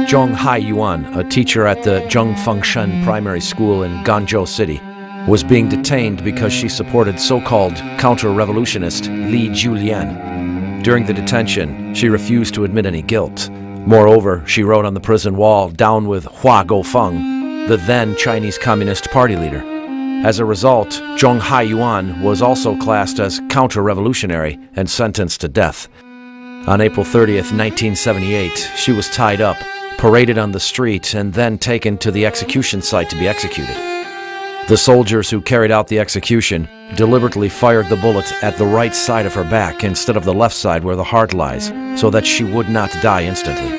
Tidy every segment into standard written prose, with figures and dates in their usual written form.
Zhong Haiyuan, a teacher at the Zhongfengshen Primary School in Guangzhou City, was being detained because she supported so-called counter-revolutionist Li Julian. During the detention, she refused to admit any guilt. Moreover, she wrote on the prison wall, "Down with Hua Guofeng," the then Chinese Communist Party leader. As a result, Zhong Haiyuan was also classed as counter-revolutionary and sentenced to death. On April 30th, 1978, she was tied up, paraded on the street, and then taken to the execution site to be executed. The soldiers who carried out the execution deliberately fired the bullet at the right side of her back instead of the left side where the heart lies, so that she would not die instantly.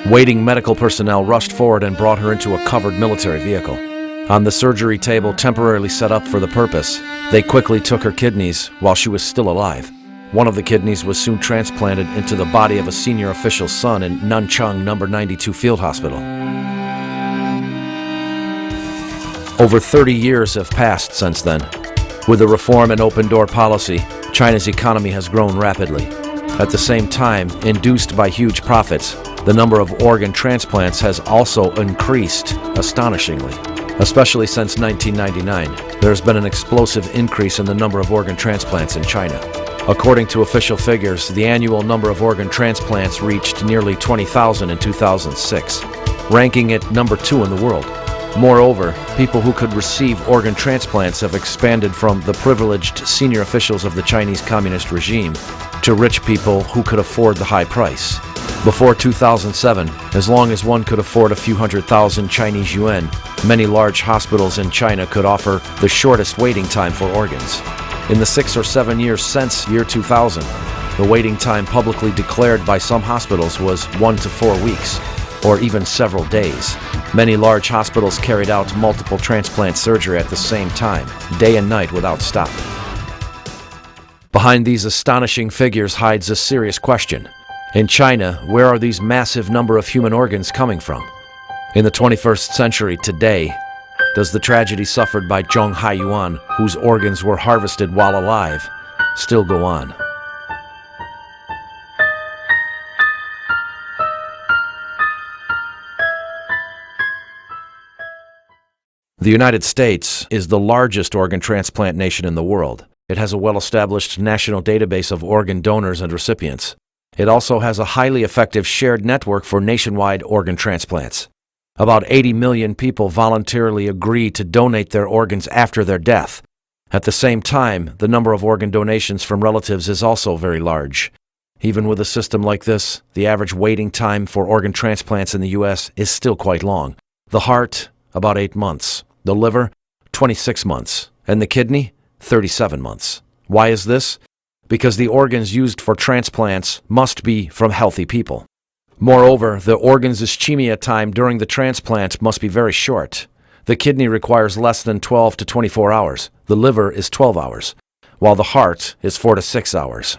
Waiting medical personnel rushed forward and brought her into a covered military vehicle. On the surgery table temporarily set up for the purpose, they quickly took her kidneys while she was still alive. One of the kidneys was soon transplanted into the body of a senior official's son in Nanchang No. 92 Field Hospital. Over 30 years have passed since then. With the reform and open-door policy, China's economy has grown rapidly. At the same time, induced by huge profits, the number of organ transplants has also increased astonishingly. Especially since 1999, there has been an explosive increase in the number of organ transplants in China. According to official figures, the annual number of organ transplants reached nearly 20,000 in 2006, ranking it number 2 in the world. Moreover, people who could receive organ transplants have expanded from the privileged senior officials of the Chinese Communist regime to rich people who could afford the high price. Before 2007, as long as one could afford a few $100,000 Chinese yuan, many large hospitals in China could offer the shortest waiting time for organs. In the 6 or 7 years since year 2000, the waiting time publicly declared by some hospitals was 1 to 4 weeks, or even several days. Many large hospitals carried out multiple transplant surgery at the same time, day and night without stop. Behind these astonishing figures hides a serious question. In China, where are these massive number of human organs coming from? In the 21st century today, does the tragedy suffered by Zhong Haiyuan, whose organs were harvested while alive, still go on? The United States is the largest organ transplant nation in the world. It has a well-established national database of organ donors and recipients. It also has a highly effective shared network for nationwide organ transplants. About 80 million people voluntarily agree to donate their organs after their death. At the same time, the number of organ donations from relatives is also very large. Even with a system like this, the average waiting time for organ transplants in the U.S. is still quite long. The heart, about 8 months. The liver, 26 months. And the kidney, 37 months. Why is this? Because the organs used for transplants must be from healthy people. Moreover, the organ's ischemia time during the transplant must be very short. The kidney requires less than 12 to 24 hours. The liver is 12 hours, while the heart is 4 to 6 hours.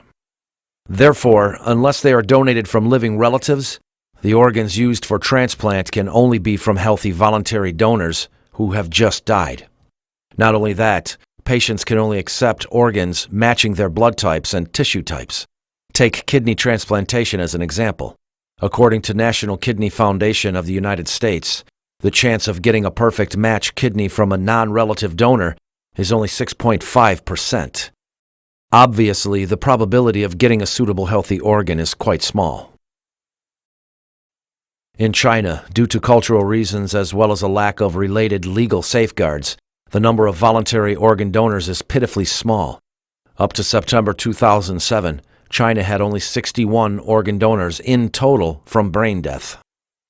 Therefore, unless they are donated from living relatives, the organs used for transplant can only be from healthy voluntary donors who have just died. Not only that, patients can only accept organs matching their blood types and tissue types. Take kidney transplantation as an example. According to National Kidney Foundation of the United States, the chance of getting a perfect match kidney from a non-relative donor is only 6.5%. Obviously, the probability of getting a suitable healthy organ is quite small. In China, due to cultural reasons as well as a lack of related legal safeguards, the number of voluntary organ donors is pitifully small. Up to September 2007, China had only 61 organ donors in total from brain death.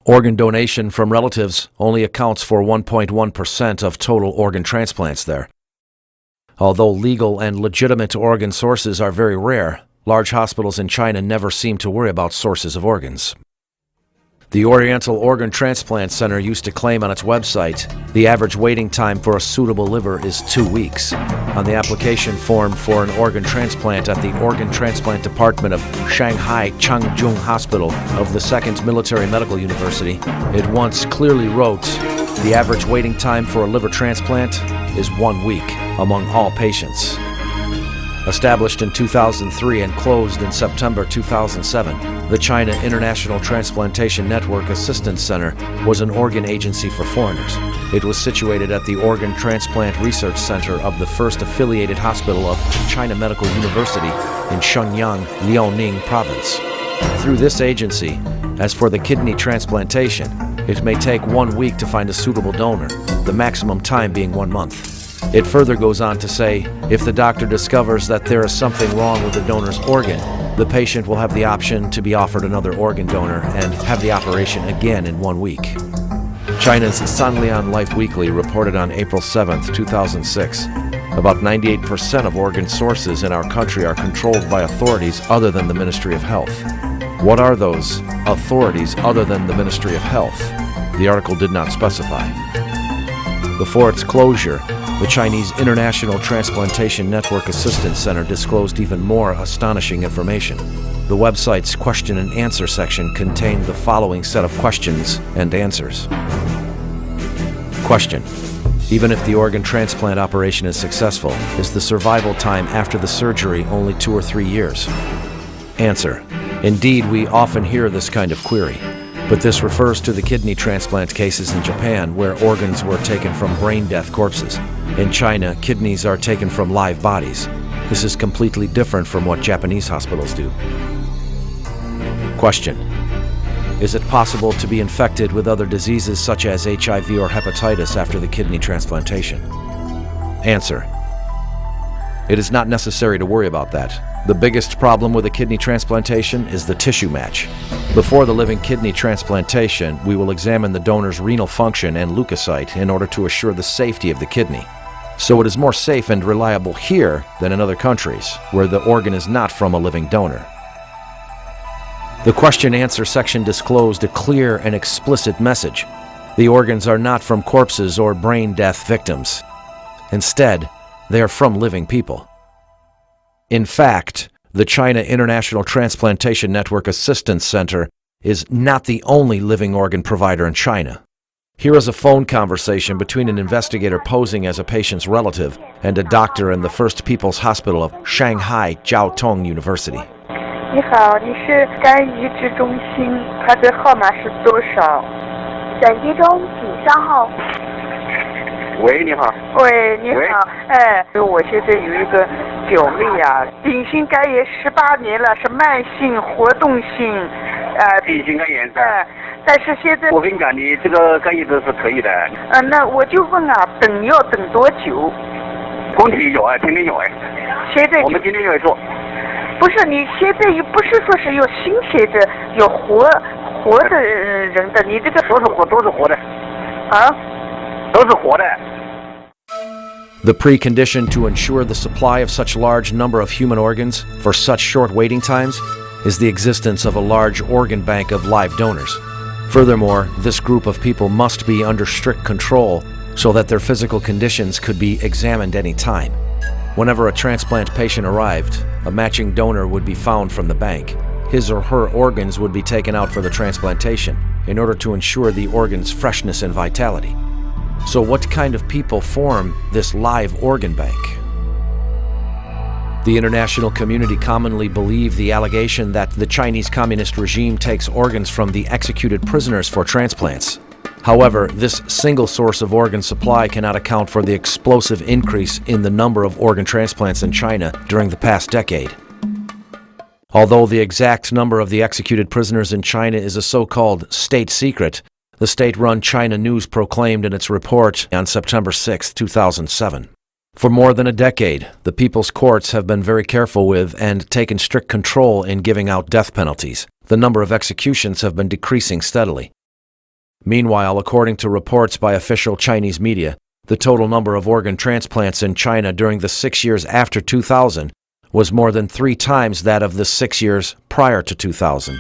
Organ donation from relatives only accounts for 1.1% of total organ transplants there. Although legal and legitimate organ sources are very rare, large hospitals in China never seem to worry about sources of organs. The Oriental Organ Transplant Center used to claim on its website the average waiting time for a suitable liver is 2 weeks. On the application form for an organ transplant at the Organ Transplant Department of Shanghai Changjung Hospital of the 2nd Military Medical University, it once clearly wrote, the average waiting time for a liver transplant is 1 week among all patients. Established in 2003 and closed in September 2007, the China International Transplantation Network Assistance Center was an organ agency for foreigners. It was situated at the Organ Transplant Research Center of the first affiliated hospital of China Medical University in Shenyang, Liaoning Province. Through this agency, as for the kidney transplantation, it may take 1 week to find a suitable donor, the maximum time being 1 month. It further goes on to say, if the doctor discovers that there is something wrong with the donor's organ, the patient will have the option to be offered another organ donor and have the operation again in 1 week. China's Sanlian Life Weekly reported on April 7, 2006, about 98% of organ sources in our country are controlled by authorities other than the Ministry of Health. What are those authorities other than the Ministry of Health? The article did not specify. Before its closure, the Chinese International Transplantation Network Assistance Center disclosed even more astonishing information. The website's question and answer section contained the following set of questions and answers. Question: even if the organ transplant operation is successful, is the survival time after the surgery only 2 or 3 years? Answer: indeed, we often hear this kind of query, but this refers to the kidney transplant cases in Japan where organs were taken from brain-death corpses. In China, kidneys are taken from live bodies. This is completely different from what Japanese hospitals do. Question: is it possible to be infected with other diseases such as HIV or hepatitis after the kidney transplantation? Answer: it is not necessary to worry about that. The biggest problem with a kidney transplantation is the tissue match. Before the living kidney transplantation, we will examine the donor's renal function and leukocyte in order to assure the safety of the kidney. So it is more safe and reliable here than in other countries, where the organ is not from a living donor. The question-answer section disclosed a clear and explicit message. The organs are not from corpses or brain death victims. Instead, they are from living people. In fact, the China International Transplantation Network Assistance Center is not the only living organ provider in China. Here is a phone conversation between an investigator posing as a patient's relative and a doctor in the First People's Hospital of Shanghai Jiao Tong University. 你好，你是肝移植中心，它的号码是多少？转接中，请稍后。喂，你好。喂，你好。我现在有一个表妹啊，丙型肝炎18年了，是慢性活动性，丙型肝炎。但是现在我跟你讲，你这个肝移植是可以的。那我就问啊，要等多久？工体有天天有现在我们今天就做。不是，你现在又不是说是有新鲜的，有活的人的，你这个都是活的。啊？都是活的。The precondition to ensure the supply of such large number of human organs for such short waiting times is the existence of a large organ bank of live donors. Furthermore, this group of people must be under strict control so that their physical conditions could be examined any time. Whenever a transplant patient arrived, a matching donor would be found from the bank. His or her organs would be taken out for the transplantation in order to ensure the organ's freshness and vitality. So what kind of people form this live organ bank? The international community commonly believe the allegation that the Chinese communist regime takes organs from the executed prisoners for transplants. However, this single source of organ supply cannot account for the explosive increase in the number of organ transplants in China during the past decade. Although the exact number of the executed prisoners in China is a so-called state secret, the state-run China News proclaimed in its report on September 6, 2007. For more than a decade, the people's courts have been very careful with and taken strict control in giving out death penalties. The number of executions have been decreasing steadily. Meanwhile, according to reports by official Chinese media, the total number of organ transplants in China during the 6 years after 2000 was more than 3 times that of the 6 years prior to 2000.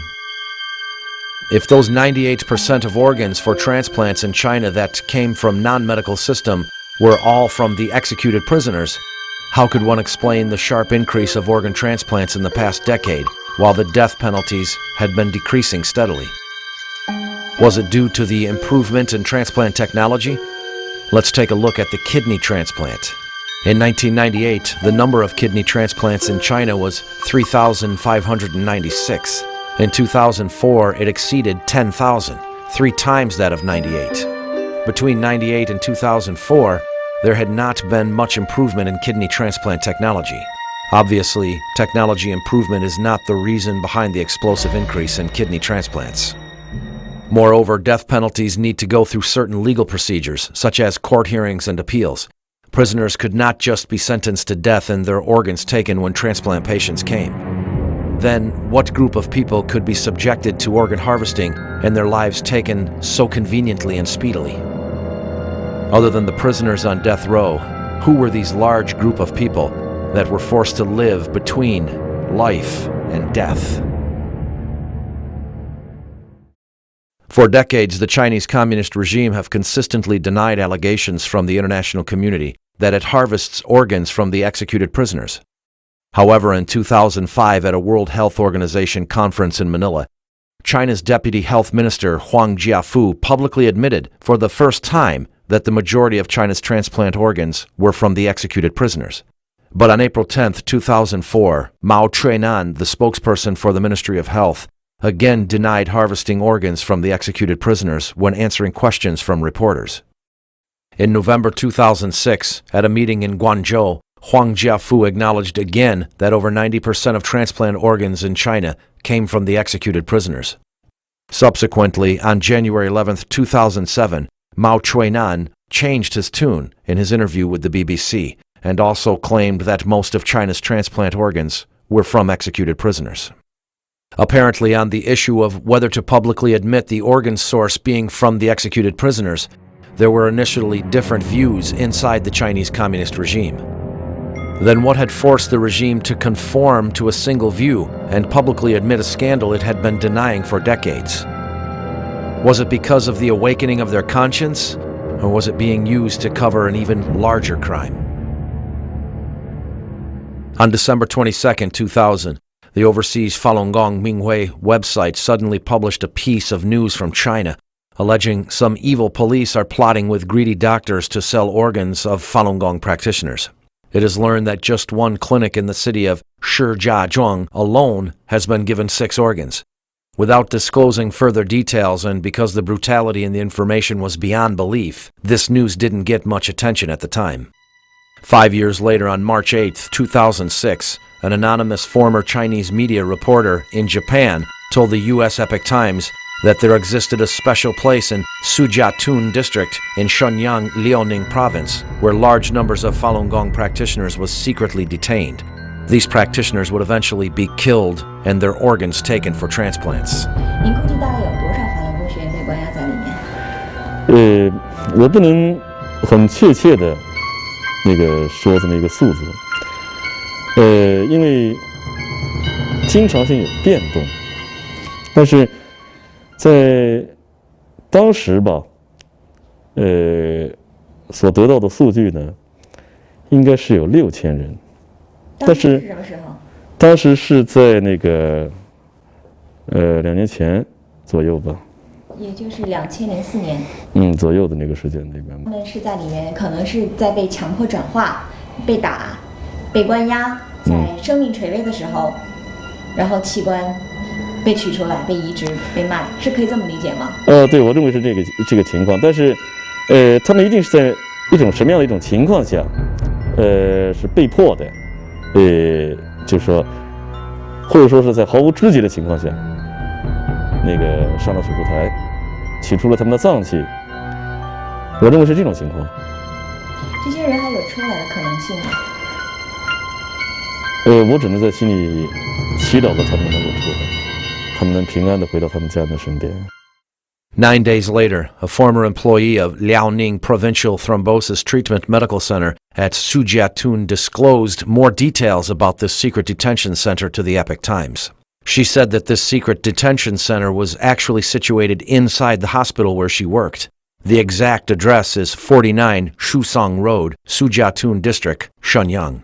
If those 98% of organs for transplants in China that came from non-medical system were all from the executed prisoners, how could one explain the sharp increase of organ transplants in the past decade, while the death penalties had been decreasing steadily? Was it due to the improvement in transplant technology? Let's take a look at the kidney transplant. In 1998, the number of kidney transplants in China was 3,596. In 2004, it exceeded 10,000, 3 times that of 98. Between 98 and 2004, there had not been much improvement in kidney transplant technology. Obviously, technology improvement is not the reason behind the explosive increase in kidney transplants. Moreover, death penalties need to go through certain legal procedures, such as court hearings and appeals. Prisoners could not just be sentenced to death and their organs taken when transplant patients came. Then, what group of people could be subjected to organ harvesting and their lives taken so conveniently and speedily? Other than the prisoners on death row, who were these large group of people that were forced to live between life and death? For decades, the Chinese Communist regime have consistently denied allegations from the international community that it harvests organs from the executed prisoners. However, in 2005 at a World Health Organization conference in Manila, China's Deputy Health Minister Huang Jiafu publicly admitted for the first time that the majority of China's transplant organs were from the executed prisoners. But on April 10, 2004, Mao Chuinan, the spokesperson for the Ministry of Health, again denied harvesting organs from the executed prisoners when answering questions from reporters. In November 2006, at a meeting in Guangzhou, Huang Jiafu acknowledged again that over 90% of transplant organs in China came from the executed prisoners. Subsequently, on January 11, 2007, Mao Chuinan changed his tune in his interview with the BBC and also claimed that most of China's transplant organs were from executed prisoners. Apparently, on the issue of whether to publicly admit the organ source being from the executed prisoners, there were initially different views inside the Chinese Communist regime. Then what had forced the regime to conform to a single view and publicly admit a scandal it had been denying for decades? Was it because of the awakening of their conscience, or was it being used to cover an even larger crime? On December 22, 2000, the overseas Falun Gong Minghui website suddenly published a piece of news from China, alleging some evil police are plotting with greedy doctors to sell organs of Falun Gong practitioners. It is learned that just one clinic in the city of Shijiazhuang alone has been given 6 organs. Without disclosing further details and because the brutality in the information was beyond belief, this news didn't get much attention at the time. 5 years later, on March 8, 2006, an anonymous former Chinese media reporter in Japan told the U.S. Epoch Times that there existed a special place in Sujiatun district in Shenyang, Liaoning province, where large numbers of Falun Gong practitioners was secretly detained. These practitioners would eventually be killed and their organs taken for transplants. 您估计大概有多少法轮功学员被关押在里面？我不能很确切的说这么一个数字，因为经常性有变动，但是在当时吧，所得到的数据呢，应该是有6000人。但是什么时候？当时是在2年前左右吧，也就是2004年，左右的那个时间里面。他们是在里面，可能是在被强迫转化、被打、被关押，在生命垂危的时候，然后器官被取出来、被移植、被卖，是可以这么理解吗？对，我认为是这个情况，但是，他们一定是在一种什么样的一种情况下，是被迫的。就是说，或者说是在毫无知觉的情况下，上了手术台，取出了他们的脏器。我认为是这种情况。这些人还有出来的可能性吗？我只能在心里祈祷着他们能够出来，他们能平安地回到他们家人的身边。9 days later, a former employee of Liaoning Provincial Thrombosis Treatment Medical Center at Sujiatun disclosed more details about this secret detention center to the Epoch Times. She said that this secret detention center was actually situated inside the hospital where she worked. The exact address is 49 Shusong Road, Sujiatun District, Shenyang.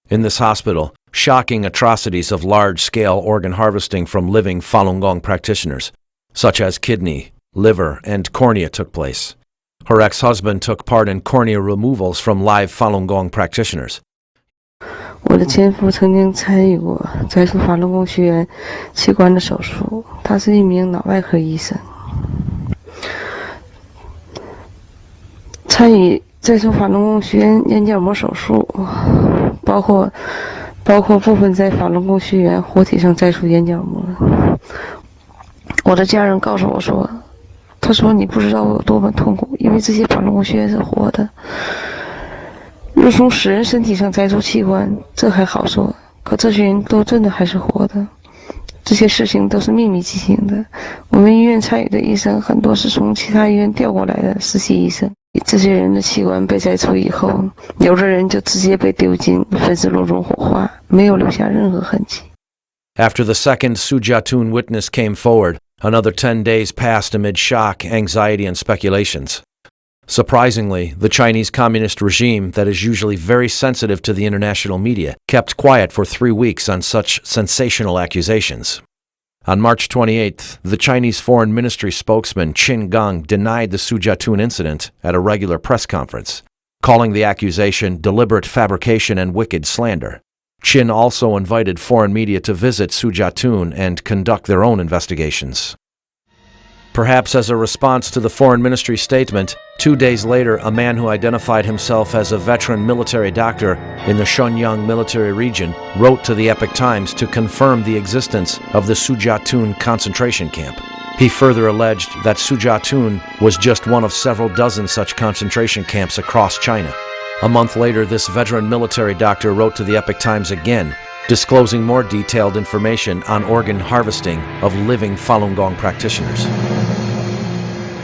In this hospital, shocking atrocities of large-scale organ harvesting from living Falun Gong practitioners, such as kidney, liver, and cornea took place. Her ex-husband took part in cornea removals from live Falun Gong practitioners. 我的前夫曾经参与过摘除法轮功学员器官的手术，他是一名脑外科医生。参与摘除法轮功学员眼角膜手术，包括部分在法轮功学员活体上摘除眼角膜。我的家人告诉我说，他说你不知道我有多么痛苦，因为这些法轮功学员是活的。若从死人身体上摘除器官，这还好说，可这些人都真的还是活的。这些事情都是秘密进行的。我们医院参与的医生很多是从其他医院调过来的实习医生。这些人的器官被摘除以后，有的人就直接被丢进焚尸炉中火化，没有留下任何痕迹。 After the second Sujatun witness came forward, another 10 days passed amid shock, anxiety, and speculations. Surprisingly, the Chinese Communist regime, that is usually very sensitive to the international media, kept quiet for 3 weeks on such sensational accusations. On March 28th, the Chinese Foreign Ministry spokesman Qin Gang denied the Sujatun incident at a regular press conference, calling the accusation deliberate fabrication and wicked slander. Qin also invited foreign media to visit Sujatun and conduct their own investigations. Perhaps as a response to the Foreign Ministry statement, 2 days later, a man who identified himself as a veteran military doctor in the Shenyang military region wrote to the Epoch Times to confirm the existence of the Sujatun concentration camp. He further alleged that Sujatun was just one of several dozen such concentration camps across China. A month later, this veteran military doctor wrote to the Epoch Times again, disclosing more detailed information on organ harvesting of living Falun Gong practitioners.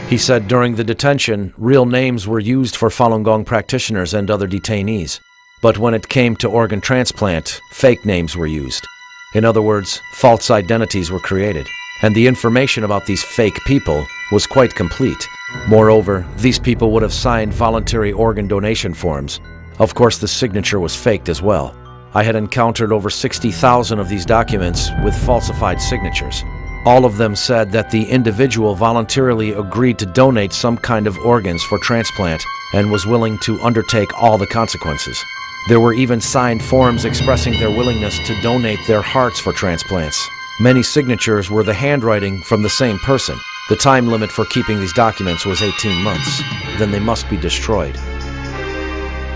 He said during the detention, real names were used for Falun Gong practitioners and other detainees, but when it came to organ transplant, fake names were used. In other words, false identities were created, and the information about these fake people was quite complete. Moreover, these people would have signed voluntary organ donation forms. Of course, the signature was faked as well. I had encountered over 60,000 of these documents with falsified signatures. All of them said that the individual voluntarily agreed to donate some kind of organs for transplant and was willing to undertake all the consequences. There were even signed forms expressing their willingness to donate their hearts for transplants. Many signatures were the handwriting from the same person. The time limit for keeping these documents was 18 months. Then they must be destroyed.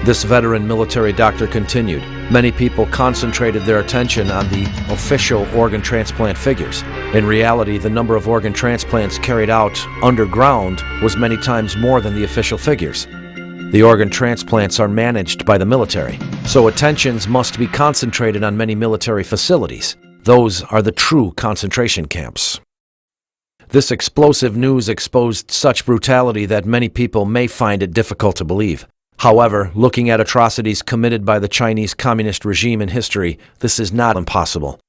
This veteran military doctor continued. Many people concentrated their attention on the official organ transplant figures. In reality, the number of organ transplants carried out underground was many times more than the official figures. The organ transplants are managed by the military, so attentions must be concentrated on many military facilities. Those are the true concentration camps. This explosive news exposed such brutality that many people may find it difficult to believe. However, looking at atrocities committed by the Chinese Communist regime in history, this is not impossible.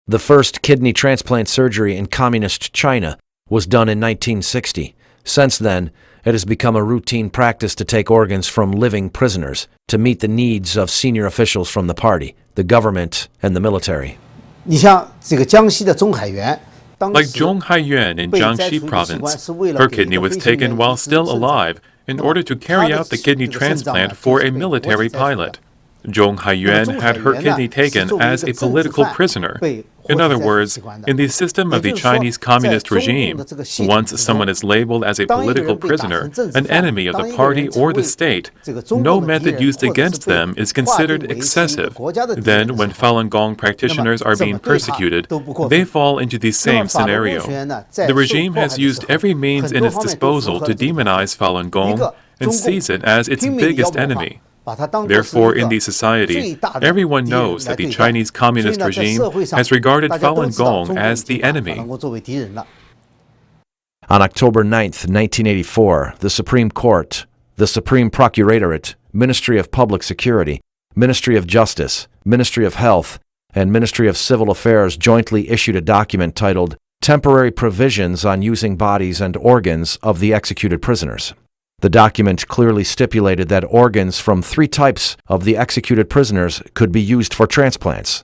The first kidney transplant surgery in Communist China was done in 1960. Since then, it has become a routine practice to take organs from living prisoners to meet the needs of senior officials from the party, the government, and the military. 你像这个江西的钟海源。 Like Zhong Haiyuan in Jiangxi province, her kidney was taken while still alive in order to carry out the kidney transplant for a military pilot. Zhong Haiyuan had her kidney taken as a political prisoner. In other words, in the system of the Chinese Communist regime, once someone is labeled as a political prisoner, an enemy of the party or the state, no method used against them is considered excessive. Then, when Falun Gong practitioners are being persecuted, they fall into the same scenario. The regime has used every means in its disposal to demonize Falun Gong and sees it as its biggest enemy. Therefore, in the society, everyone knows that the Chinese Communist regime has regarded Falun Gong as the enemy. On October 9th, 1984, the Supreme Court, the Supreme Procuratorate, Ministry of Public Security, Ministry of Justice, Ministry of Health, and Ministry of Civil Affairs jointly issued a document titled Temporary Provisions on Using Bodies and Organs of the Executed Prisoners. The document clearly stipulated that organs from 3 types of the executed prisoners could be used for transplants.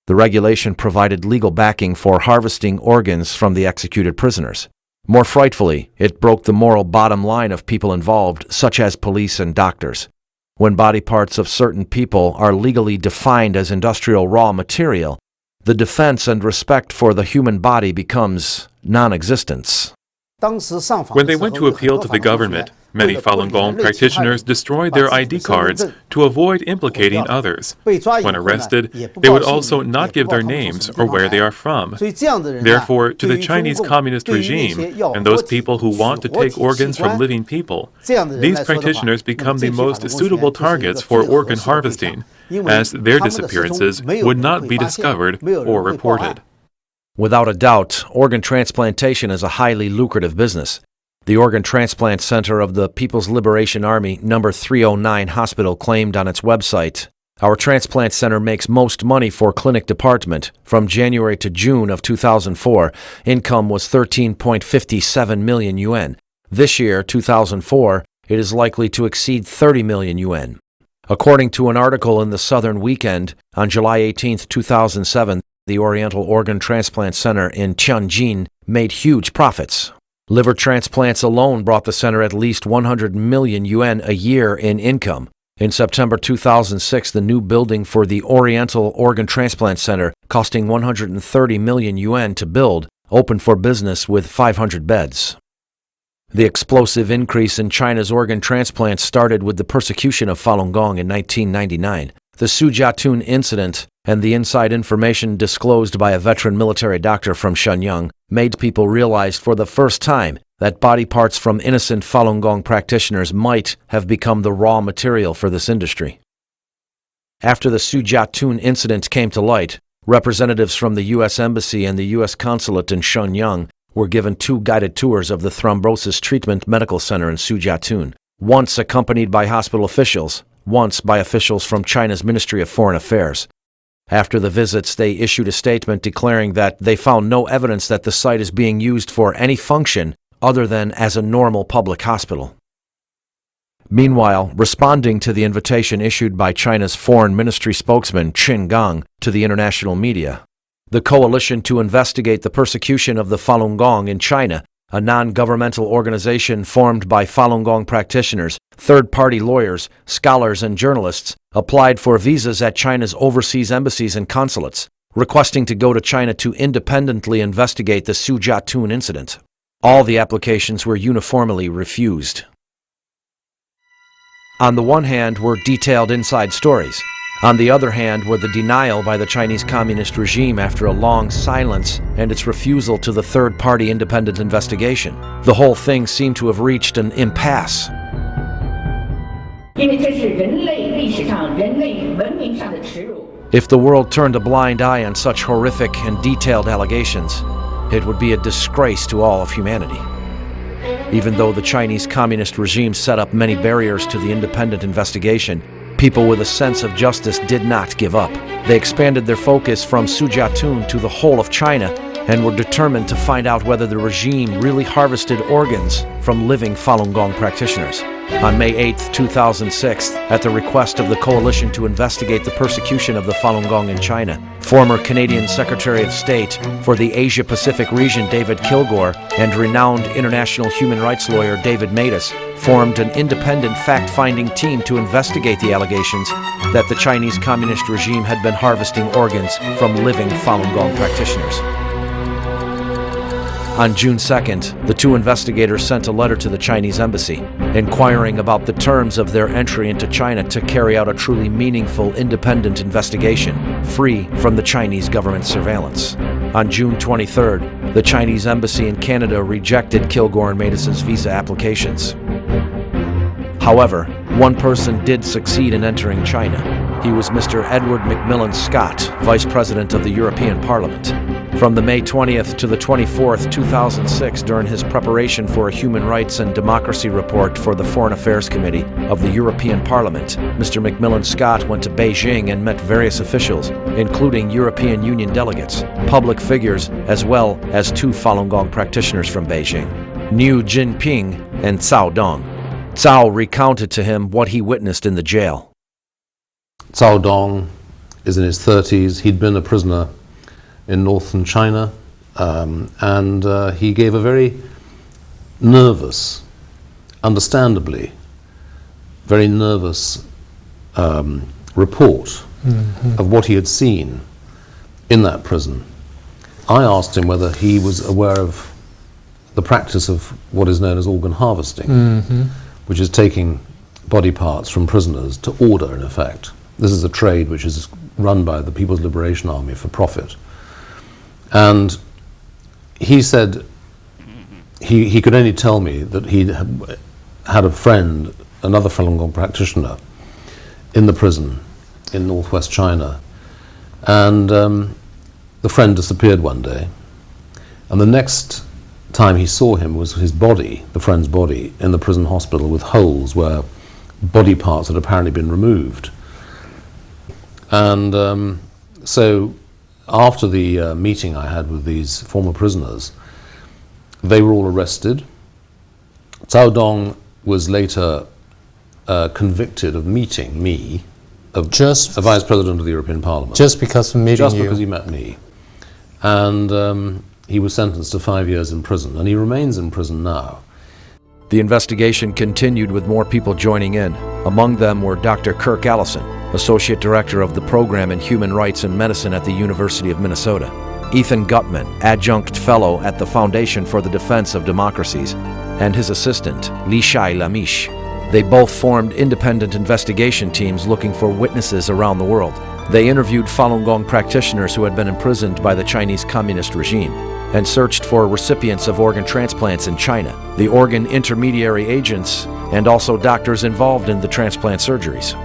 The regulation provided legal backing for harvesting organs from the executed prisoners. More frightfully, it broke the moral bottom line of people involved, such as police and doctors. When body parts of certain people are legally defined as industrial raw material, the defense and respect for the human body becomes non-existent. When they went to appeal to the government, many Falun Gong practitioners destroyed their ID cards to avoid implicating others. When arrested, they would also not give their names or where they are from. Therefore, to the Chinese communist regime and those people who want to take organs from living people, these practitioners become the most suitable targets for organ harvesting, as their disappearances would not be discovered or reported. Without a doubt, organ transplantation is a highly lucrative business. The Organ Transplant Center of the People's Liberation Army No. 309 Hospital claimed on its website, "Our transplant center makes most money for clinic department. From January to June of 2004, income was 13.57 million yuan. This year, 2004, it is likely to exceed 30 million yuan." According to an article in the Southern Weekend, on July 18, 2007, the Oriental Organ Transplant Center in Tianjin made huge profits. Liver transplants alone brought the center at least 100 million yuan a year in income. In September 2006, the new building for the Oriental Organ Transplant Center, costing 130 million yuan to build, opened for business with 500 beds. The explosive increase in China's organ transplants started with the persecution of Falun Gong in 1999. The Sujiatun incident and the inside information disclosed by a veteran military doctor from Shenyang made people realize for the first time that body parts from innocent Falun Gong practitioners might have become the raw material for this industry. After the Sujiatun incident came to light, representatives from the U.S. Embassy and the U.S. Consulate in Shenyang were given 2 guided tours of the Thrombosis Treatment Medical Center in Sujiatun, once accompanied by hospital officials, once by officials from China's Ministry of Foreign Affairs. After the visits, they issued a statement declaring that they found no evidence that the site is being used for any function other than as a normal public hospital. Meanwhile, responding to the invitation issued by China's Foreign Ministry spokesman Qin Gang to the international media, the Coalition to Investigate the Persecution of the Falun Gong in China, a non-governmental organization formed by Falun Gong practitioners, third-party lawyers, scholars, and journalists, applied for visas at China's overseas embassies and consulates, requesting to go to China to independently investigate the Sujiatun incident. All the applications were uniformly refused. On the one hand were detailed inside stories. On the other hand were the denial by the Chinese Communist regime after a long silence and its refusal to the third-party independent investigation. The whole thing seemed to have reached an impasse. If the world turned a blind eye on such horrific and detailed allegations, it would be a disgrace to all of humanity. Even though the Chinese Communist regime set up many barriers to the independent investigation, people with a sense of justice did not give up. They expanded their focus from Sujiatun to the whole of China and were determined to find out whether the regime really harvested organs from living Falun Gong practitioners. On May 8, 2006, at the request of the Coalition to Investigate the Persecution of the Falun Gong in China, former Canadian Secretary of State for the Asia-Pacific region David Kilgour and renowned international human rights lawyer David Matas formed an independent fact-finding team to investigate the allegations that the Chinese Communist regime had been harvesting organs from living Falun Gong practitioners. On June 2nd, the 2 investigators sent a letter to the Chinese embassy, inquiring about the terms of their entry into China to carry out a truly meaningful independent investigation, free from the Chinese government surveillance. On June 23rd, the Chinese embassy in Canada rejected Kilgour and Matas's visa applications. However, one person did succeed in entering China. He was Mr. Edward McMillan Scott, Vice President of the European Parliament. From the May 20th to the 24th, 2006, during his preparation for a Human Rights and Democracy report for the Foreign Affairs Committee of the European Parliament, Mr. McMillan Scott went to Beijing and met various officials, including European Union delegates, public figures, as well as 2 Falun Gong practitioners from Beijing, Niu Jinping and Cao Dong. Cao recounted to him what he witnessed in the jail. Cao Dong is in his 30s. He'd been a prisoner in northern China, and he gave a very nervous, understandably, very nervous report of what he had seen in that prison. I asked him whether he was aware of the practice of what is known as organ harvesting, which is taking body parts from prisoners to order, in effect. This is a trade which is run by the People's Liberation Army for profit. And he said he could only tell me that he had a friend, another Falun Gong practitioner, in the prison in northwest China. And the friend disappeared one day. And the next time he saw him was his body, the friend's body, in the prison hospital with holes where body parts had apparently been removed. And so after the meeting I had with these former prisoners, they were all arrested. Cao Dong was later convicted of meeting me, of just a vice president of the European Parliament. Just because of meeting just you? Because he met me. And he was sentenced to 5 years in prison, and he remains in prison now. The investigation continued with more people joining in. Among them were Dr. Kirk Allison, Associate Director of the Program in Human Rights and Medicine at the University of Minnesota, Ethan Gutman, Adjunct Fellow at the Foundation for the Defense of Democracies, and his assistant, Li Shai Lamish. They both formed independent investigation teams looking for witnesses around the world. They interviewed Falun Gong practitioners who had been imprisoned by the Chinese Communist regime and searched for recipients of organ transplants in China, the organ intermediary agents, and also doctors involved in the transplant surgeries.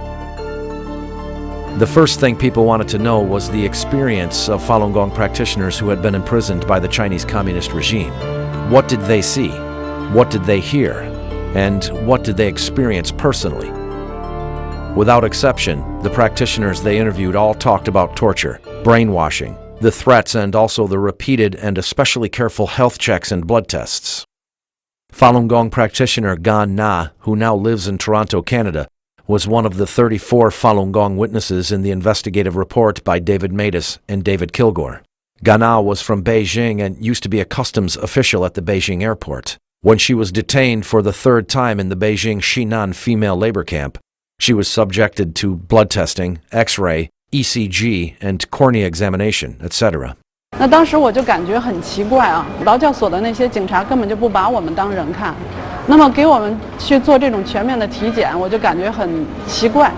The first thing people wanted to know was the experience of Falun Gong practitioners who had been imprisoned by the Chinese Communist regime. What did they see? What did they hear? And what did they experience personally? Without exception, the practitioners they interviewed all talked about torture, brainwashing, the threats, and also the repeated and especially careful health checks and blood tests. Falun Gong practitioner Gan Na, who now lives in Toronto, Canada, was one of the 34 Falun Gong witnesses in the investigative report by David Matus and David Kilgore. Gan Na was from Beijing and used to be a customs official at the Beijing airport. When she was detained for the third time in the Beijing Xinan female labor camp, she was subjected to blood testing, X-ray, ECG, and cornea examination, etc. 那当时我就感觉很奇怪啊，劳教所的那些警察根本就不把我们当人看，那么给我们去做这种全面的体检，我就感觉很奇怪。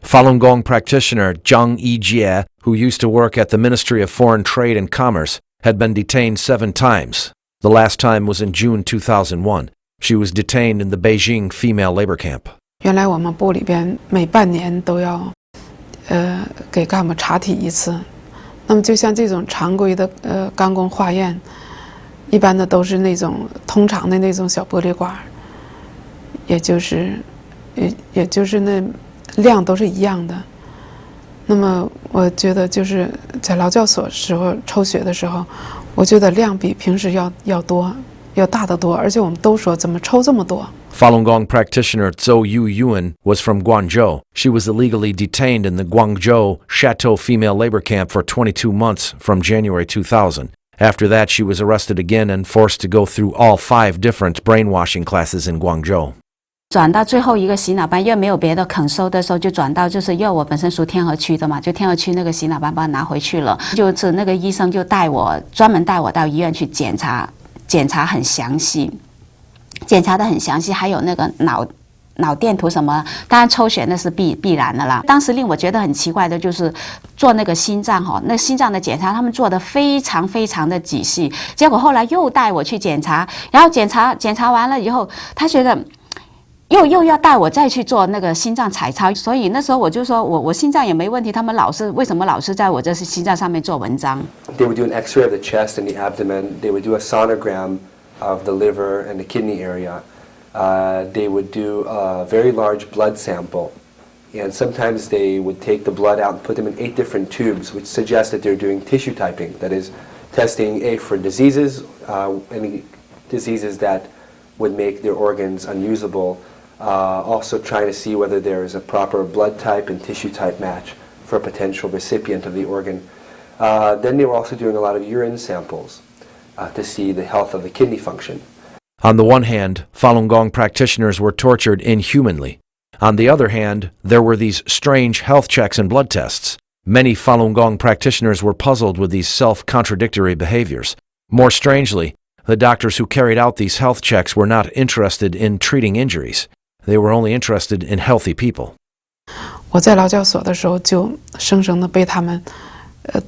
Falun Gong practitioner Zhang Yijie, who used to work at the Ministry of Foreign Trade and Commerce, had been detained 7 times. The last time was in June 2001. She was detained in the Beijing female labor camp. 原来我们部里边每半年都要给干部查体一次，那么就像这种常规的钢弓化验，一般的都是那种通常的那种小玻璃管，也就是那量都是一样的。那么我觉得就是在劳教所时候抽血的时候，我觉得量比平时要多，要大得多，而且我们都说怎么抽这么多。 Falun Gong practitioner Zhou Yuan was from Guangzhou. She was illegally detained in the Guangzhou Chateau female labor camp for 22 months from January 2000. After that, she was arrested again and forced to go through all 5 different brainwashing classes in Guangzhou. 转到最后一个洗脑班，因为没有别的肯收的时候，就转到就是因为我本身属天河区的嘛，就天河区那个洗脑班把我拿回去了。就是那个医生就专门带我到医院去检查很详细。 检查得很详细，还有那个脑电图什么，当然抽血那是必然的啦。当时令我觉得很奇怪的就是做那个心脏那心脏的检查，他们做得非常非常的仔细。结果后来又带我去检查，然后检查完了以后，他觉得又要带我再去做那个心脏彩超，所以那时候我就说我心脏也没问题，他们为什么老是在我这心脏上面做文章 ？They would do an X-ray of the chest and the abdomen. They would do a sonogram of the liver and the kidney area. They would do a very large blood sample, and sometimes they would take the blood out and put them in 8 different tubes, which suggests that they're doing tissue typing, that is, testing for diseases, any diseases that would make their organs unusable, also trying to see whether there is a proper blood type and tissue type match for a potential recipient of the organ. Then they were also doing a lot of urine samples to see the health of the kidney function. On the one hand, Falun Gong practitioners were tortured inhumanly. On the other hand, there were these strange health checks and blood tests. Many Falun Gong practitioners were puzzled with these self-contradictory behaviors. More strangely, the doctors who carried out these health checks were not interested in treating injuries. They were only interested in healthy people. 我在劳教所的时候就生生的被他们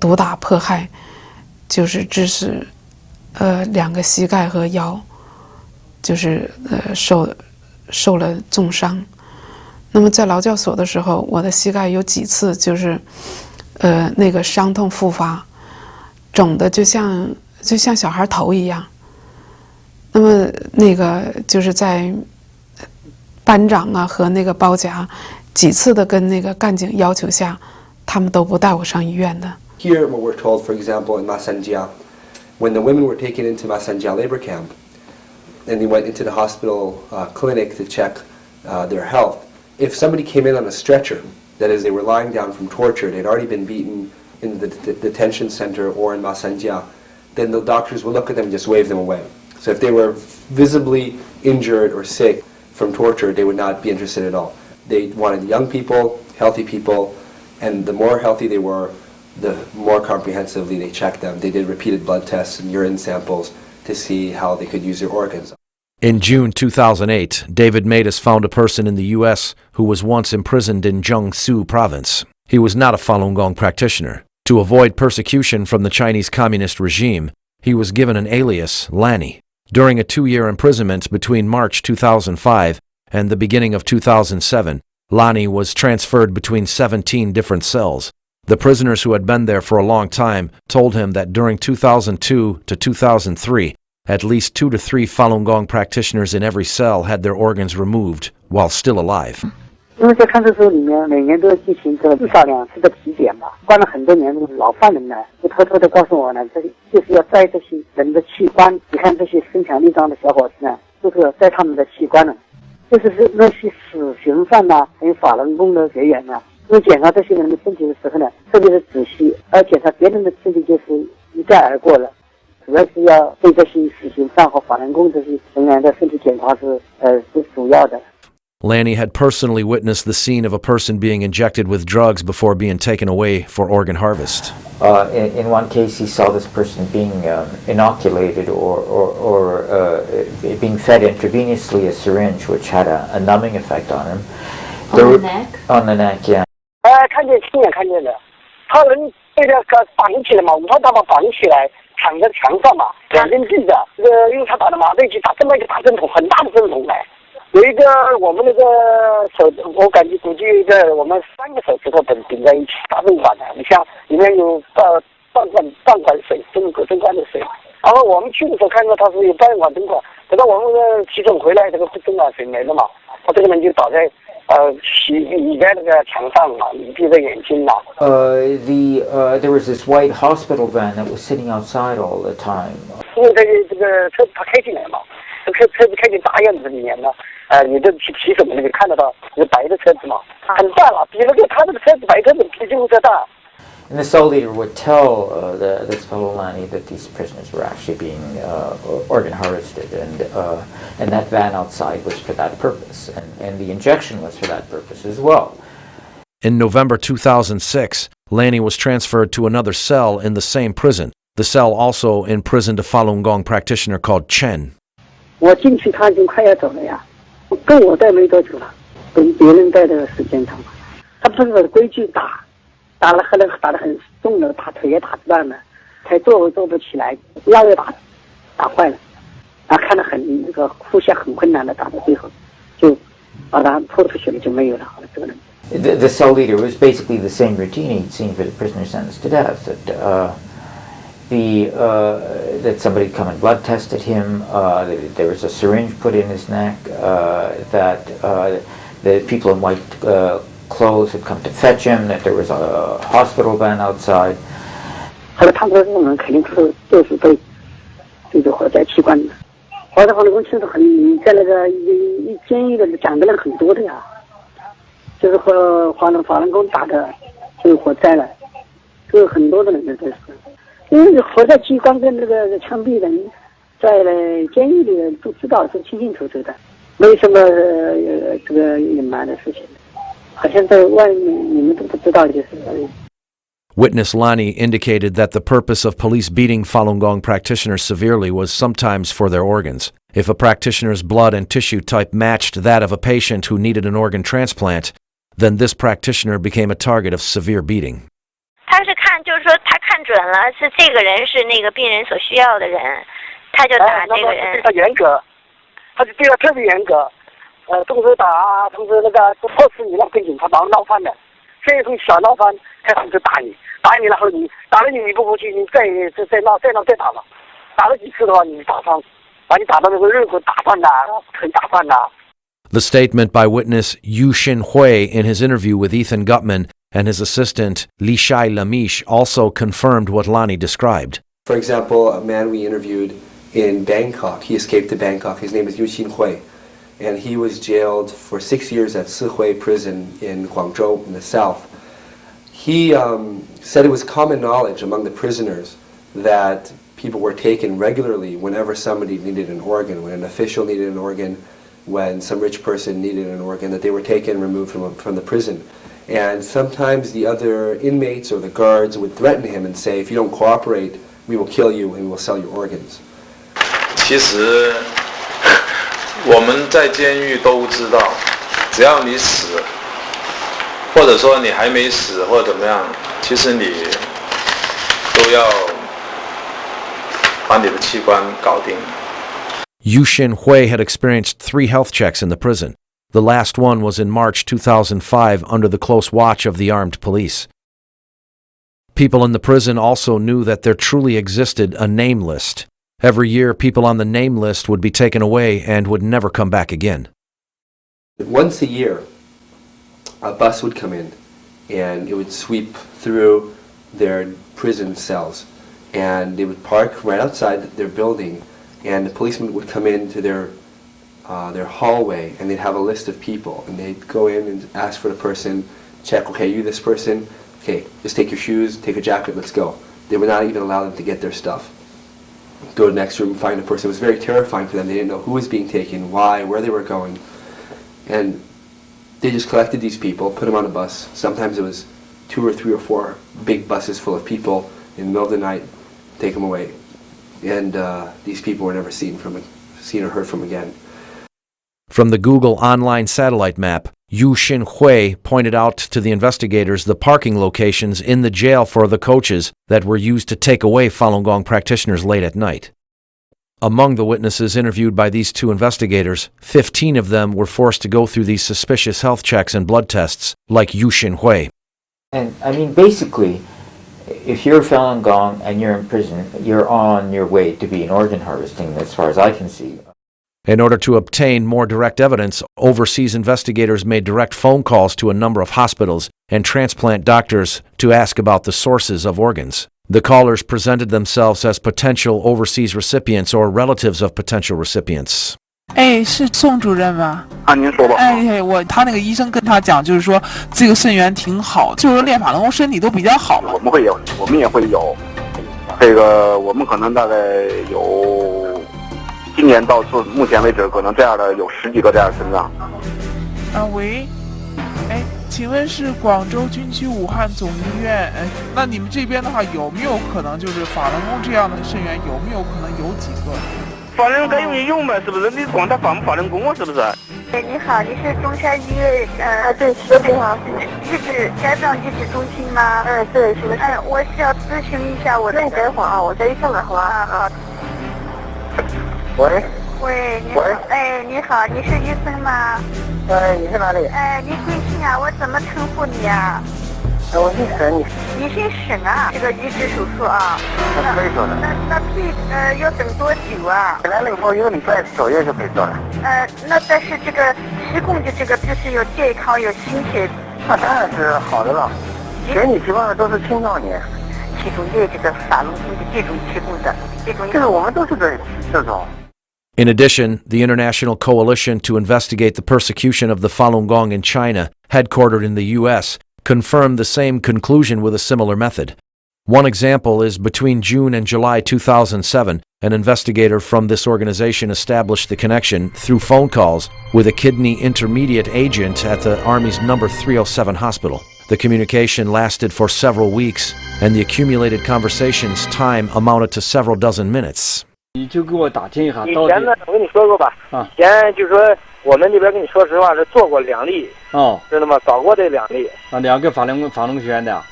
毒打迫害，就是致使2个膝盖和腰就是受了重伤。那么在劳教所的时候，我的膝盖有几次就是那个伤痛复发，肿的就像小孩头一样。那么那个就是在班长啊和那个包夹几次的跟那个干警要求下，他们都不带我上医院的。Here, what we're told, for example, in Masanjia, when the women were taken into Masanjia labor camp, and they went into the hospital clinic to check their health, if somebody came in on a stretcher, that is, they were lying down from torture, they'd already been beaten in the detention center or in Masanjia, then the doctors would look at them and just wave them away. So if they were visibly injured or sick from torture, they would not be interested at all. They wanted young people, healthy people, and the more healthy they were, the more comprehensively they checked them. They did repeated blood tests and urine samples to see how they could use their organs. In June 2008, David Matus found a person in the U.S. who was once imprisoned in Jiangsu province. He was not a Falun Gong practitioner. To avoid persecution from the Chinese Communist regime, he was given an alias, Lanny. During a 2-year imprisonment between March 2005 and the beginning of 2007, Lanny was transferred between 17 different cells. The prisoners who had been there for a long time told him that during 2002 to 2003, at least 2 to 3 Falun Gong practitioners in every cell had their organs removed while still alive. 因为在看守所里面，每年都要进行至少2次的体检嘛。关了很多年的老犯人呢，就偷偷的告诉我呢，这就是要摘这些人的器官。你看这些身强力壮的小伙子呢，都是要摘他们的器官了。就是那些死刑犯呐，还有法轮功的学员呐，因为检查这些人的身体的时候呢，特别的仔细，而检查别人的身体就是一概而过了。主要是要对这些死刑犯和法轮功这些人员的身体检查是主要的。Lanny had personally witnessed the scene of a person being injected with drugs before being taken away for organ harvest. In one case, he saw this person being inoculated or being fed intravenously a syringe, which had a numbing effect on him. On the neck? On the neck, yeah. 看见亲眼看见的，他人被那个绑起来嘛，5号大把绑起来，躺在墙上嘛，2根钉子，用他打的麻醉剂打这么一个大针筒，很大的针筒来。有一个我们那个手，我感觉估计有一个我们3个手指头顶在一起，大针管的，你像里面有半管水，针管的水。然后我们去的时候看到他是有半管针管，等到我们急诊回来，这个针管水没了嘛，他这个人就倒在倚在那个墙上嘛，闭着眼睛嘛。There was this white hospital van that was sitting outside all the time. 因为这个车子他开进来嘛，车子开进大院子里面了。你这去骑手那个看得到，是白的车子嘛，很大了，比那个他这个车子白车子比救护车大。And the cell leader would tell this fellow Lanny that these prisoners were actually being organ harvested, and that van outside was for that purpose, and the injection was for that purpose as well. In November 2006, Lanny was transferred to another cell in the same prison. The cell also imprisoned a Falun Gong practitioner called Chen. 我进去他已经快要走了呀，跟我待没多久了，跟别人待的时间长了。他不是规矩打了打得很重了，把腿也打断了，才坐不起来，腰也打坏了，然后看得很那个呼吸很困难的，打到最后就把他拖出去了，就没有了。好了，这个人。The cell leader was basically the same routine he'd seen for the prisoner sentenced to death. That somebody had come and blood tested him. There was a syringe put in his neck. That the people in white clothes had come to fetch him. That there was a hospital van outside. 后来他们这种人肯定就是被这个活摘器官的。活摘法轮功其实在那个一监狱的讲的人很多的呀，就是和法轮功打的就活摘了，就很多的人都是。因为活摘器官跟那个枪毙人在监狱里都知道是清清楚楚的，没什么这个隐瞒的事情，好像在外面你们都不知道就是而已。Witness Lani indicated that the purpose of police beating Falun Gong practitioners severely was sometimes for their organs. If a practitioner's blood and tissue type matched that of a patient who needed an organ transplant, then this practitioner became a target of severe beating. 他是看，就是说他看准了是这个人是那个病人所需要的人，他就打这个人。对他严格，他就对他特别严格，动手打啊，同时那个迫使你跟警察把闹翻的，所以从小闹翻开始就打你，打你然后你打了你不服气，你再闹再打了，打了几次的话你打伤，把你打到那个肋骨打断呐，腿打断呐。The statement by witness Yu Xinhui in his interview with Ethan Gutman and his assistant Li Shai Lamish also confirmed what Lani described. For example, a man we interviewed in Bangkok, he escaped to Bangkok, his name is Yu Xinhui, and he was jailed for 6 years at Sihui prison in Guangzhou in the south. He said it was common knowledge among the prisoners that people were taken regularly whenever somebody needed an organ, when an official needed an organ, when some rich person needed an organ, that they were taken and removed from the prison. And sometimes the other inmates or the guards would threaten him and say, if you don't cooperate, we will kill you and we will sell your organs. 其实我们在监狱都知道，只要你死，或者说你还没死或者怎么样，其实你都要把你的器官搞定。Yu Xinhui had experienced 3 health checks in the prison. The last one was in March 2005 under the close watch of the armed police. People in the prison also knew that there truly existed a name list. Every year, people on the name list would be taken away and would never come back again. Once a year, a bus would come in and it would sweep through their prison cells, and they would park right outside their building, and the policeman would come into their hallway, and they'd have a list of people, and they'd go in and ask for the person, check, okay, you this person, okay, just take your shoes, take a jacket, let's go. They would not even allow them to get their stuff. Go to the next room, find a person. It was very terrifying for them. They didn't know who was being taken, why, where they were going. And they just collected these people, put them on a bus. Sometimes it was 2 or 3 or 4 big buses full of people in the middle of the night, take them away. And these people were never seen or heard from again. From the Google online satellite map, Yu Xinhui pointed out to the investigators the parking locations in the jail for the coaches that were used to take away Falun Gong practitioners late at night. Among the witnesses interviewed by these 2 investigators, 15 of them were forced to go through these suspicious health checks and blood tests, like Yu Xinhui. And I mean, basically, if you're Falun Gong and you're in prison, you're on your way to being organ harvesting, as far as I can see. In order to obtain more direct evidence, overseas investigators made direct phone calls to a number of hospitals and transplant doctors to ask about the sources of organs. The callers presented themselves as potential overseas recipients or relatives of potential recipients. 哎，是宋主任吗？啊，您说吧。哎，他那个医生跟他讲，就是说这个肾源挺好，就是练法轮功身体都比较好。我们也会有，这个我们可能大概有，今年到目前为止，可能这样的有10几个这样的肾脏。喂，哎，请问是广州军区武汉总医院？哎，那你们这边的话，有没有可能就是法轮功这样的肾源，有没有可能有几个？法轮该用就用呗，是不是？你管他法不法轮功啊，是不是？哎，你好，你是中山医院对，是的，好，家长医治中心吗？对，是的。我需要咨询一下我的。等一会儿啊，我再一下来，好吧？好。喂，你好。哎，你好，你是医生吗？你是哪里？你贵姓啊？我怎么称呼你啊？我姓沈，你姓沈啊？这个移植手术啊？可以做的。那要等多久啊？本来以后1个礼拜左右就可以做了。那但是这个提供的这个就是有健康有心血。那当然是好的了。给你提供的都是青少年，提供的这个法轮功的这种提供的这种。就是我们都是这种。In addition, the International Coalition to Investigate the Persecution of the Falun Gong in China, headquartered in the U.S., confirmed the same conclusion with a similar method. One example is between June and July 2007, An investigator from this organization established the connection through phone calls with a kidney intermediate agent at the Army's number 307 hospital. The communication lasted for several weeks, and the accumulated conversation's time amounted to several dozen minutes. 你就给我打听一下，以前呢，我跟你说过吧，以前就说我们这边跟你说实话是做过2例，知道吗？搞过这2例。2个法轮学院的。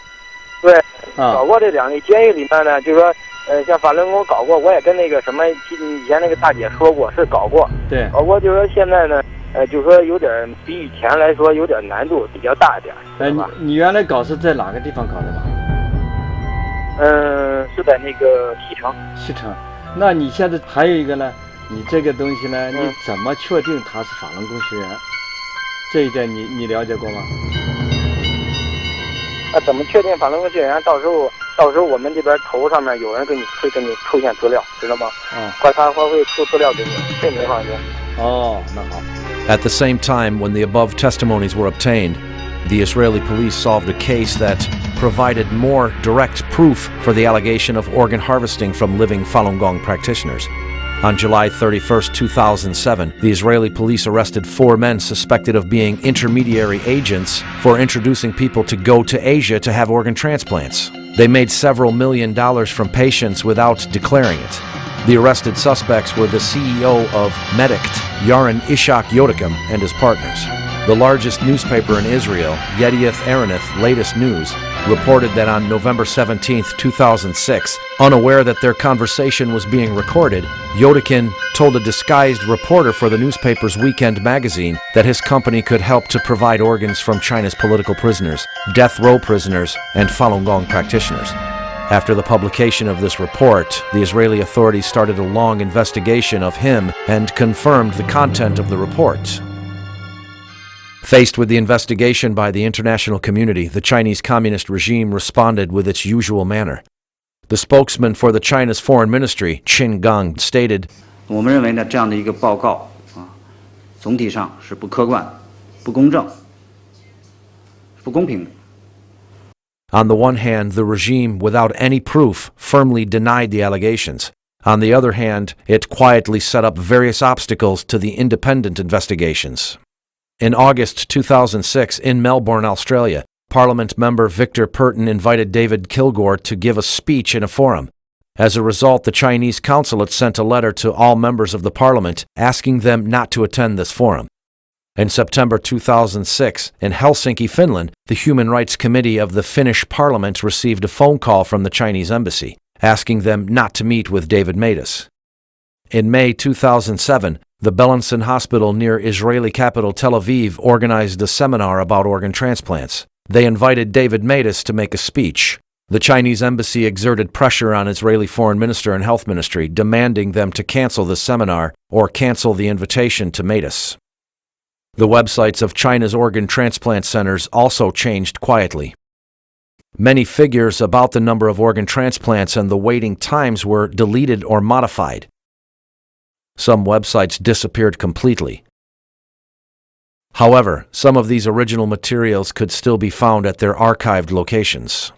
对，搞过这2例。监狱里面呢，就说像法轮功搞过，我也跟那个什么以前那个大姐说过，是搞过。对。搞过，就说现在呢，就说有点比以前来说有点难度比较大一点。你原来搞是在哪个地方搞的吧？是在那个西城。西城。那你现在还有一个呢？你这个东西呢，你怎么确定它是法轮功学员？这一点你了解过吗？怎么确定法轮功学员？到时候我们这边头上面有人会给你出现资料，知道吗？观察会出资料给你，这没放心。那好。At the same time, when the above testimonies were obtained, the Israeli police solved a case that provided more direct proof for the allegation of organ harvesting from living Falun Gong practitioners. On July 31, 2007, the Israeli police arrested 4 men suspected of being intermediary agents for introducing people to go to Asia to have organ transplants. They made several $1 million from patients without declaring it. The arrested suspects were the CEO of Medict, Yaron Ishak Yodakim, and his partners. The largest newspaper in Israel, Yedioth Ahronoth Latest News, reported that on November 17, 2006, unaware that their conversation was being recorded, Yodakin told a disguised reporter for the newspaper's weekend magazine that his company could help to provide organs from China's political prisoners, death row prisoners, and Falun Gong practitioners. After the publication of this report, the Israeli authorities started a long investigation of him and confirmed the content of the report. Faced with the investigation by the international community, the Chinese Communist regime responded with its usual manner. The spokesman for the China's foreign ministry, Qin Gang, stated, 我们认为呢，这样的一个报告总体上是不客观、不公正、不公平的。 On the one hand, the regime, without any proof, firmly denied the allegations. On the other hand, it quietly set up various obstacles to the independent investigations. In August 2006, in Melbourne, Australia, Parliament member Victor Purton invited David Kilgore to give a speech in a forum. As a result, the Chinese consulate sent a letter to all members of the Parliament asking them not to attend this forum. In September 2006, in Helsinki, Finland, the Human Rights Committee of the Finnish Parliament received a phone call from the Chinese embassy, asking them not to meet with David Matas. In May 2007, the Belenson Hospital near Israeli capital Tel Aviv organized a seminar about organ transplants. They invited David Matas to make a speech. The Chinese embassy exerted pressure on Israeli Foreign Minister and Health Ministry, demanding them to cancel the seminar or cancel the invitation to Matas. The websites of China's organ transplant centers also changed quietly. Many figures about the number of organ transplants and the waiting times were deleted or modified. Some websites disappeared completely. However, some of these original materials could still be found at their archived locations.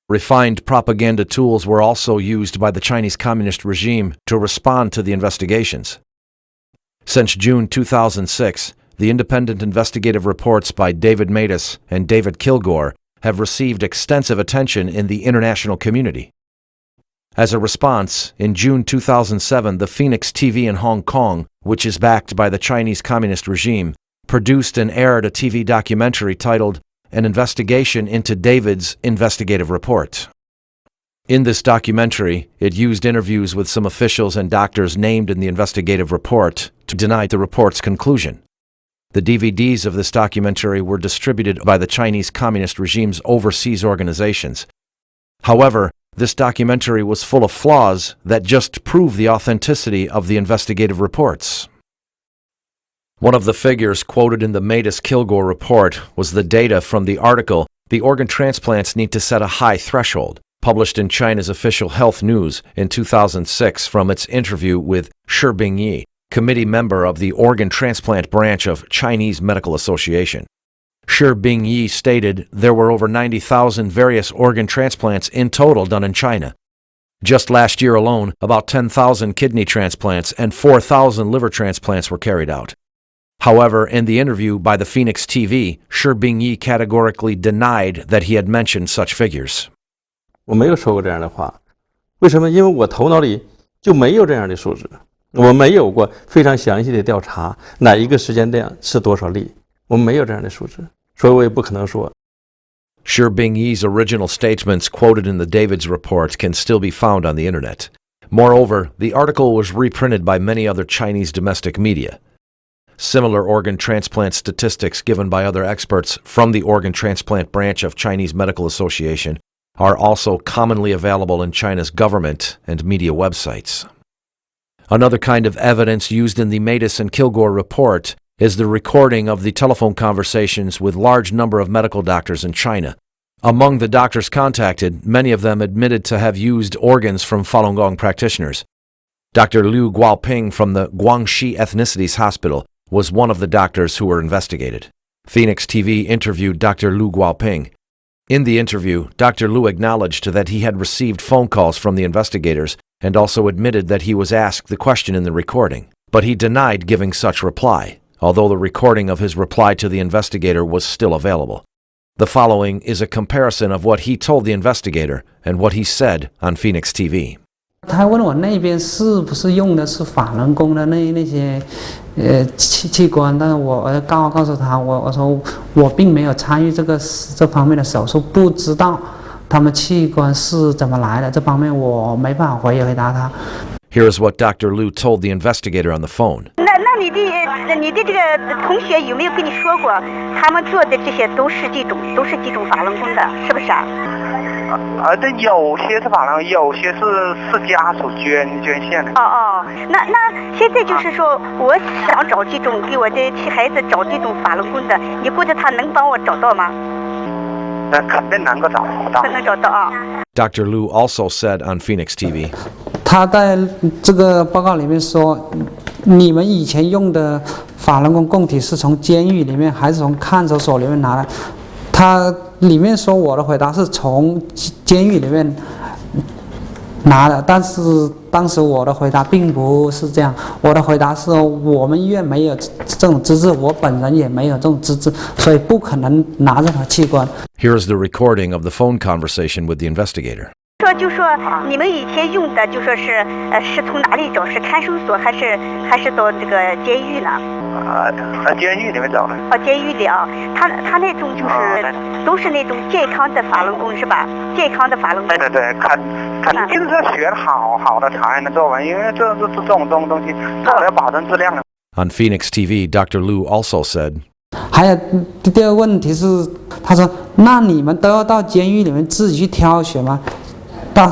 Refined propaganda tools were also used by the Chinese Communist regime to respond to the investigations. Since June 2006, the independent investigative reports by David Matas and David Kilgore have received extensive attention in the international community. As a response, in June 2007, the Phoenix TV in Hong Kong, which is backed by the Chinese Communist regime, produced and aired a TV documentary titled An Investigation into David's Investigative Report. In this documentary, it used interviews with some officials and doctors named in the investigative report to deny the report's conclusion. The DVDs of this documentary were distributed by the Chinese Communist regime's overseas organizations. However, this documentary was full of flaws that just prove the authenticity of the investigative reports. One of the figures quoted in the Matas-Kilgore report was the data from the article, The Organ Transplants Need to Set a High Threshold, published in China's official health news in 2006 from its interview with Shi Bingyi, committee member of the organ transplant branch of Chinese Medical Association. Shi Bingyi stated there were over 90,000 various organ transplants in total done in China. Just last year alone, about 10,000 kidney transplants and 4,000 liver transplants were carried out. However, in the interview by the Phoenix TV, Shi Bingyi categorically denied that he had mentioned such figures. 我没有说过这样的话，为什么？因为我头脑里就没有这样的数字，我没有过非常详细的调查哪一个时间段是多少例，我没有这样的数字，所以我也不可能说。Shi Bingyi's original statements quoted in the David's report can still be found on the internet. Moreover, the article was reprinted by many other Chinese domestic media. Similar organ transplant statistics given by other experts from the organ transplant branch of Chinese Medical Association are also commonly available in China's government and media websites. Another kind of evidence used in the Matus and Kilgore report is the recording of the telephone conversations with large number of medical doctors in China. Among the doctors contacted, many of them admitted to have used organs from Falun Gong practitioners. Dr. Liu Guaoping from the Guangxi Ethnicities Hospital was one of the doctors who were investigated. Phoenix TV interviewed Dr. Liu Guaoping. In the interview, Dr. Liu acknowledged that he had received phone calls from the investigators and also admitted that he was asked the question in the recording, but he denied giving such reply, although the recording of his reply to the investigator was still available. The following is a comparison of what he told the investigator and what he said on Phoenix TV. 他问我那边是不是用的是法轮功的那些器官，但是我告诉他，我说我并没有参与这方面的手术，不知道他们器官是怎么来的，这方面我没办法回答他。Here is what Dr. Liu told the investigator on the phone. 那你的这个同学有没有跟你说过，他们做的这些都是这种法轮功的，是不是啊？这有些是法轮，有些是家属捐献的。那现在就是说，我想找这种给我的孩子找这种法轮功的，你估计他能帮我找到吗？肯定能够找到。能找到啊。Dr. Liu also said on Phoenix TV. 他在这个报告里面说，你们以前用的法轮功供体是从监狱里面还是从看守所里面拿的？他里面说我的回答是从监狱里面拿的，但是当时我的回答并不是这样，我的回答是我们医院没有这种资质，我本人也没有这种资质，所以不可能拿任何器官。Here is the recording of the phone conversation with the investigator. 就说你们以前用的就说是从哪里找？是看守所还是到这个监狱呢？监狱里面找的。监狱里啊，他那种就是都是那种健康的法轮功是吧？健康的法轮功。对，肯定是学好的才能做完，因为这种东西做了要保证质量的。On Phoenix TV, Dr. Liu also said. 还有第二个问题是，他说：“那你们都要到监狱里面自己去挑选吗？”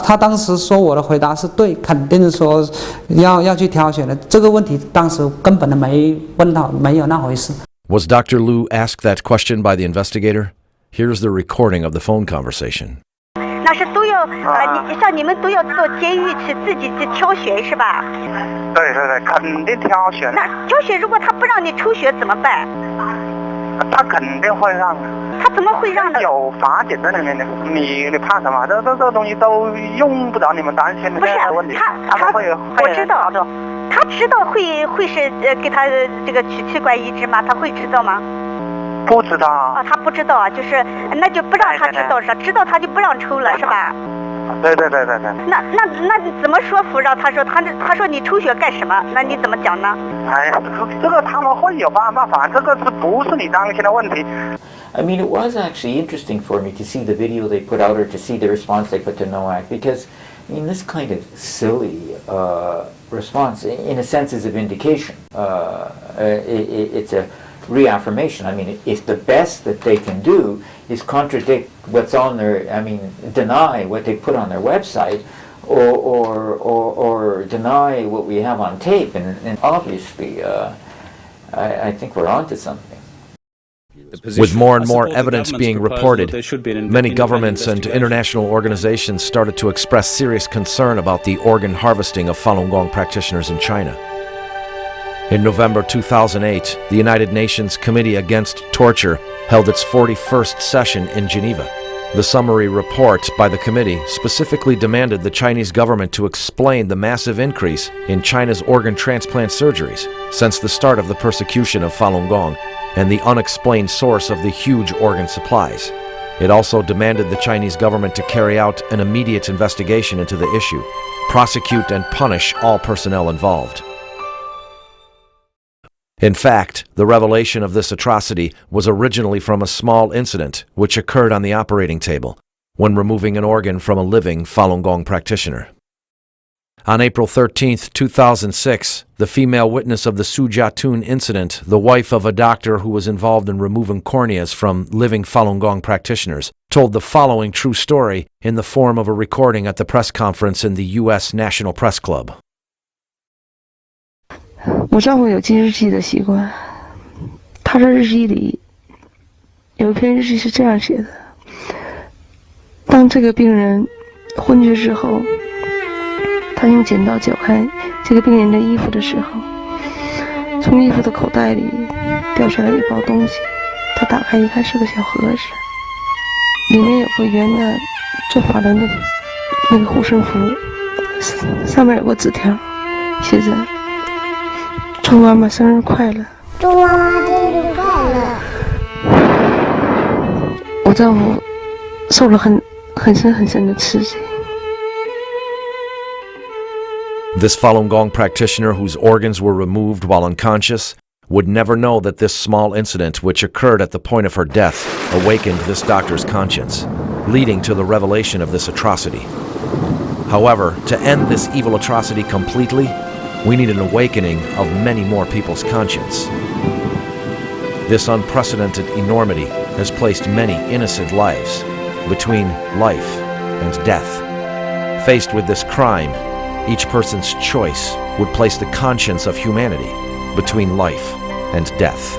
他当时说我的回答是对，肯定是说要去挑选的。这个问题当时根本都没问到，没有那回事。Was Dr. Liu asked that question by the investigator? Here's the recording of the phone conversation. 那是都要像你们都要到监狱去自己去挑选是吧？对，肯定挑选。那挑选如果他不让你抽血怎么办？他肯定会让的。他怎么会让的？有法典在里面的，你怕什么？这东西都用不着你们担心的这样的问题。他会，我知道，他知道会是给他这个取器官移植吗？他会知道吗？不知道。他不知道啊，就是那就不让他知道是吧？知道他就不让抽了是吧？对。那怎么说服让他说他说你抽血干什么？那你怎么讲呢？哎呀，这个他们会有办法，这个不是你担心的问题。I mean, it was actually interesting for me to see the video they put out or to see the response they put to NOAC because, I mean, this kind of silly response, in a sense, is a vindication. It's a reaffirmation. I mean, if the best that they can do is contradict what's on their, I mean, deny what they put on their website or deny what we have on tape, and obviously, I think we're onto something. With more and more evidence being reported, many governments and international organizations started to express serious concern about the organ harvesting of Falun Gong practitioners in China. In November 2008, the United Nations Committee Against Torture held its 41st session in Geneva. The summary report by the committee specifically demanded the Chinese government to explain the massive increase in China's organ transplant surgeries since the start of the persecution of Falun Gong and the unexplained source of the huge organ supplies. It also demanded the Chinese government to carry out an immediate investigation into the issue, prosecute and punish all personnel involved. In fact, the revelation of this atrocity was originally from a small incident which occurred on the operating table when removing an organ from a living Falun Gong practitioner. On April 13, 2006, the female witness of the Sujiatun incident, the wife of a doctor who was involved in removing corneas from living Falun Gong practitioners, told the following true story in the form of a recording at the press conference in the U.S. National Press Club. 我丈夫有记日记的习惯，他的日记里有一篇日记是这样写的：当这个病人昏厥之后，他用剪刀绞开这个病人的衣服的时候，从衣服的口袋里掉出来一包东西，他打开一看是个小盒子，里面有个圆的做法轮的那个护身符，上面有个纸条，写着祝妈妈生日快乐。祝妈妈生日快乐。我丈夫受了很深的刺激。This Falun Gong practitioner whose organs were removed while unconscious would never know that this small incident which occurred at the point of her death awakened this doctor's conscience, leading to the revelation of this atrocity. However, to end this evil atrocity completely, we need an awakening of many more people's conscience. This unprecedented enormity has placed many innocent lives between life and death. Faced with this crime, each person's choice would place the conscience of humanity between life and death.